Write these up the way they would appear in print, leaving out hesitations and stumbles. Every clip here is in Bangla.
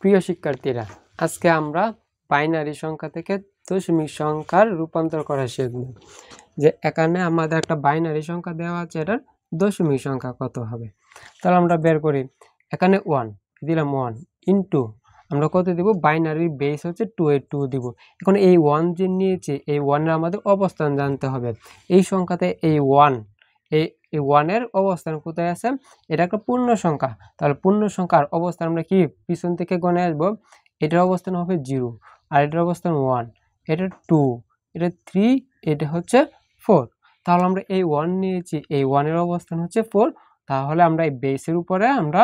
প্রিয় শিক্ষার্থীরা, আজকে আমরা বাইনারি সংখ্যা থেকে দশমিক সংখ্যার রূপান্তর করা শিখব। যে এখানে আমাদের একটা বাইনারি সংখ্যা দেওয়া আছে, এটার দশমিক সংখ্যা কত হবে। তাহলে আমরা বের করি। এখানে 1 দিলাম, 1 ইন্টু আমরা কত দিব, বাইনারির বেস হচ্ছে 2 এর 2 দিব। এখন এই 1 যে নিয়েছি, এই 1 এর আমাদের অবস্থান জানতে হবে। এই সংখ্যাতে এই 1 এই 1 এর অবস্থান কোথায় আছে, এটা একটা পূর্ণ সংখ্যা। তাহলে পূর্ণ সংখ্যার অবস্থান আমরা কি পিছন থেকে গণে আসবো। এটার অবস্থান হবে 0, আর এটার অবস্থান 1, এটা 2, এটা 3, এটা হচ্ছে 4। তাহলে আমরা এই 1 নিয়েছি, এই 1 এর অবস্থান হচ্ছে 4। তাহলে আমরা এই বেসের উপরে আমরা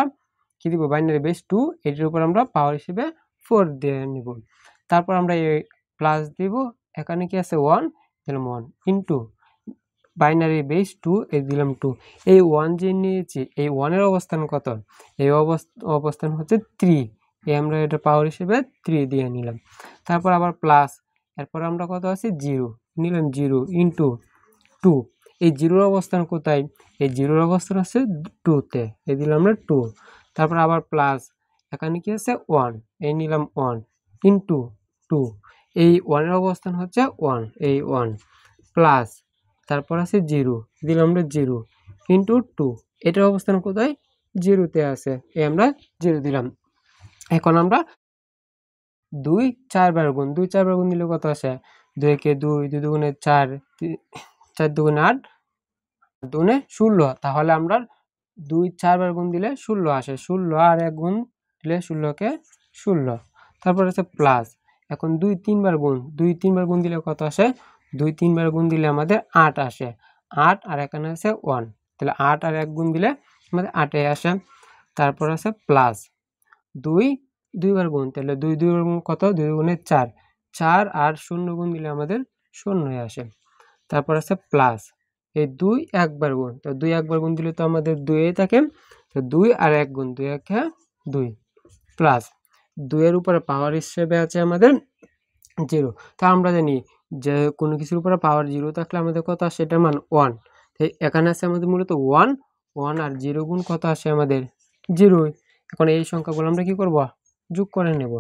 কি দিব, বাইনারি বেস 2, এটার উপর আমরা পাওয়ার হিসেবে 4 দিয়ে নিব। তারপর আমরা এই প্লাস দিব, এখানে কি আছে 1 দিলাম, 1 ইন্টু বাইনারি বেস 2 এই দিলাম 2। এই 1 যে নিয়েছি, এই 1 এর অবস্থান কত, এই অবস্থান হচ্ছে 3, এই আমরা এটা পাওয়ার হিসেবে 3 দিয়ে নিলাম। তারপর আবার প্লাস, এরপর আমরা কত আছে 0 নিলাম, 0 ইন্টু 2। এই 0 অবস্থান কোথায়, এই 0 অবস্থান আছে 2-তে, এই দিলাম আমরা 2। তারপর আবার প্লাস, এখানে কি আছে 1, এই নিলাম 1 ইন্টু 2। এই 1 এর অবস্থান হচ্ছে 1, এই 1 প্লাস, তারপর আছে 0 দিলাম আমরা 0 ইন্টু 2। এটার অবস্থান কোথায়, 0-তে আছে, এই আমরা 0 দিলাম। এখন আমরা 2 4 বার গুণ, 2 4 বার গুণ দিলে কত আসে, 2 কে 2, 2 দুগুণে 4, 4 দুগুণে 8, 8 দুগুণে 16। তাহলে আমরা 2 4 বার গুণ দিলে 16 আসে, 16 আর 1 গুণ দিলে 16 কে 16। তারপর আছে প্লাস, এখন 2 3 বার গুণ, 2 3 বার গুণ দিলে কত আসে, 2 3 বার গুণ দিলে আমাদের 8 আসে, 8 আর এখানে আছে 1, তাহলে 8 আর 1 গুণ দিলে আমাদের 8 আসে। তারপর আছে প্লাস, 2 2 বার গুণ, তাহলে 2 2 বার গুণ কত, 2 গুণে 4, 4 আর 0 গুণ দিলে আমাদের 0 আসে। তারপর আছে প্লাস, এই 2 একবার গুণ, তো 2 একবার গুণ দিলে তো আমাদের 2 থাকে, তো 2 আর 1 গুণ, 2 1 2 প্লাস 2 এর উপরে পাওয়ার হিসেবে আছে আমাদের 0। তা আমরা জানি যে কোনো কিছুর উপরে পাওয়ার 0 থাকলে আমাদের কত আসে, এটার মান 1। তাই এখানে আছে আমাদের মূলত 1, 1 আর 0 গুণ কত আসে আমাদের 0। এখন এই সংখ্যাগুলো আমরা কি করব, যোগ করে নেব।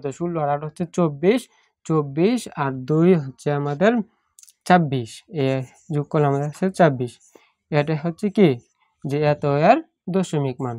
তো 16 আর 8 হচ্ছে 24, 24 আর 2 হচ্ছে আমাদের 26, এ যোগ করলে আমাদের আছে 26। এটা হচ্ছে কি, যে এত এর দশমিক মান।